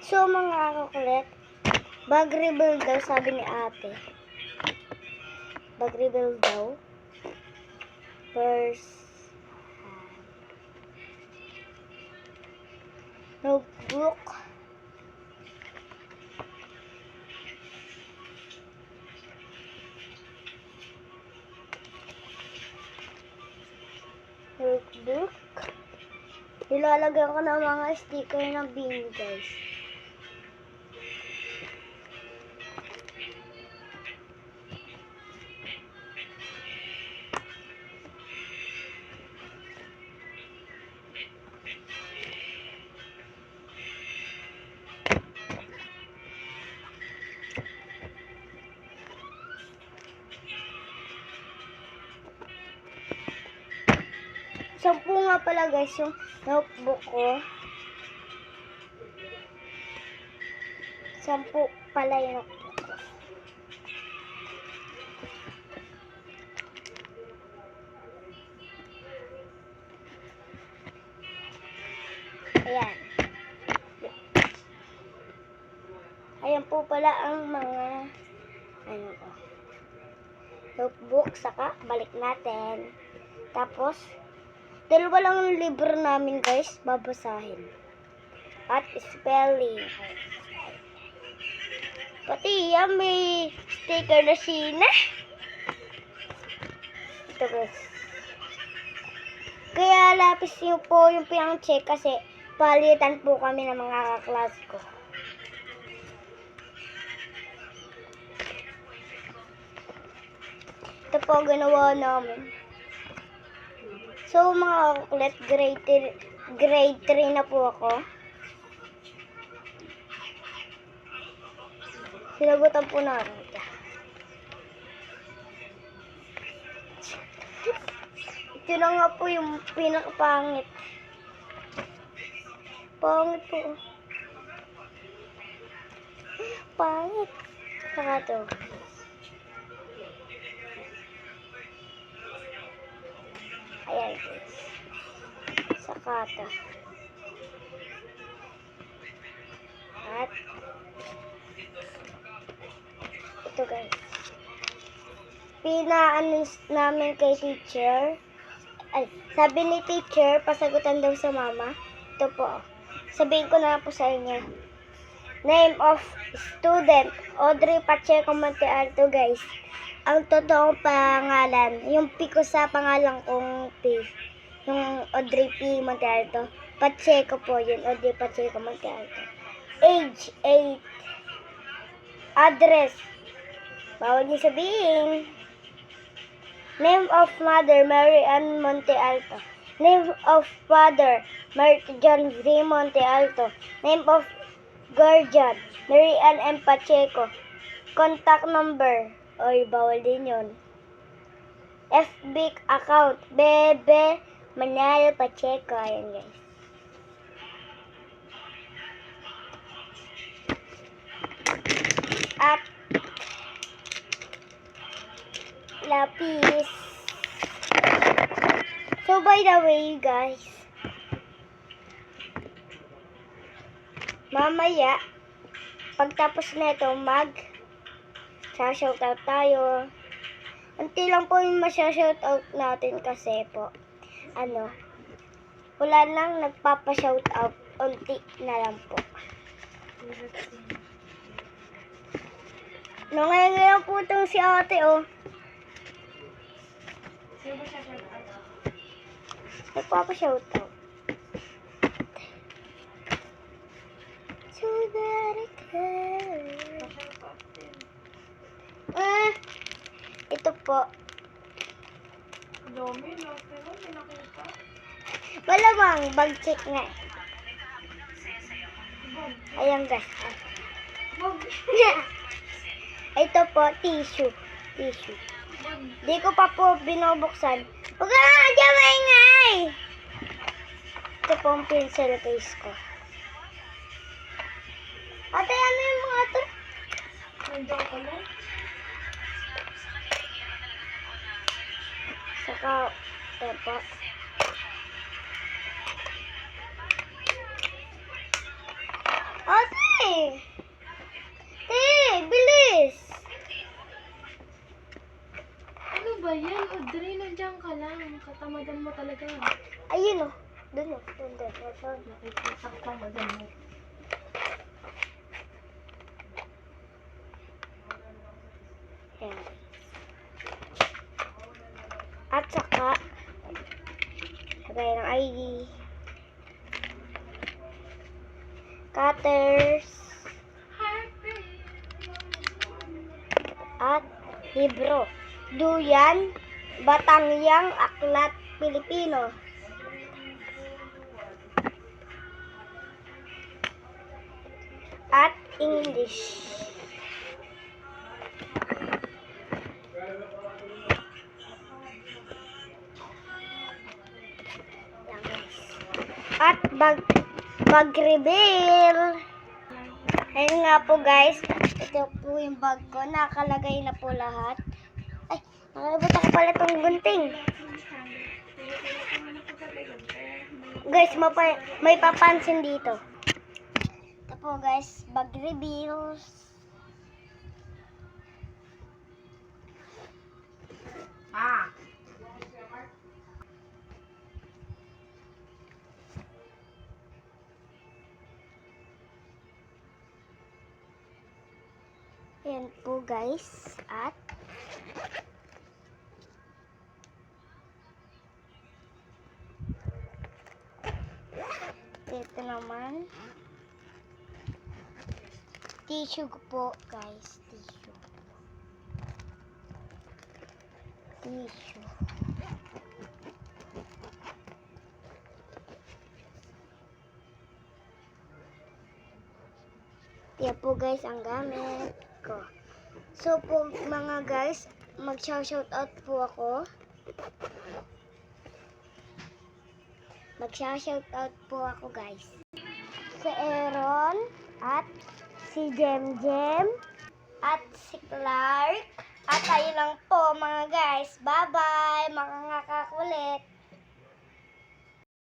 So mga kakulit, bag rebuild daw sabi ni ate. Bag rebuild daw. First notebook. Notebook. Ilalagyan ko ng mga sticker ng Beanie guys. Sampu nga pala guys yung notebook ko. Sampu pala yung notebook ko. Ayan. Ayan po pala ang mga ano ko. Notebook, saka balik natin. Tapos, dalawa lang yung libro namin guys, babasahin. At spelling. Pati yan, may sticker na Sheena. Ito guys. Kaya lapis niyo po yung pinang-check kasi palitan po kami ng mga kaklas ko. Ito po ginawa namin. So mga kakulit, grade 3 na po ako. Sinagutan po namin ito. Ito na nga po yung pinakapangit. Pangit po. Pangit. Saka ito. Ayan guys. Saka ito. At ito guys. Pinaano namin kay teacher. Ay, sabi ni teacher, pasagutan daw sa mama. Ito po. Sabihin ko na po sa inyo. Name of student, Audrey Pacheco Montealto guys. Ang totoong pangalan, yung P ko sa pangalan kong P. Yung Audrey P. Montealto. Pacheco po yun, Audrey Pacheco Montealto. Age, 8. Address, bawal niyo sabihin. Name of mother, Mary Ann Montealto. Name of father, John V. Montealto. Name of guardian, Mary Ann M. Pacheco. Contact number, oy, bawal din yun. FB account, Bebe Manalo Pacheco. Ayan guys. At lapis. So by the way guys, mamaya pagtapos na ito shoutout tayo. Unti lang po yung shoutout natin kasi po wala nang nagpapa-shoutout, unti na lang po. Nangyayang po itong si ate Sino ba siya shoutout? nagpapa-shoutout. So that I can. Ito po. Dami, no? Pero may nakita. Malamang, bag check nga. Ayan guys. Ito po, tissue. Di ko pa po binubuksan. Huwag ka nga dyan maingay! Ito po ang pencil case ko. Ate, ano yung mga ito? Nandiyan ko lang. Saka, ito po. Ate! Te, bilis! Ano ba yan? Audrey, nandiyan ka lang. Katamadan mo talaga. Ayun oh. Doon oh. Doon. Nakikisak pa magamit. Yan. At saka, lagay ng ID. Cutters. At libro. Duyan, Batangyang Aklat Pilipino. At English. Yan, guys. At bag reveal. Ayun nga po guys, ito po yung bag ko. Nakalagay na po lahat. Ay, nakalimutan ko pala itong gunting. Guys, may papansin dito. Ito po guys, bag reveals. Ayan po guys. At ito naman. Tissue ko po guys. Tissue. Yan po guys ang gamit ko. So po mga guys, mag-shoutout po ako. Mag-shoutout po ako guys. Si Aaron at si Jem at si Clark. At ayun lang po mga guys. Bye-bye mga ngakakulit.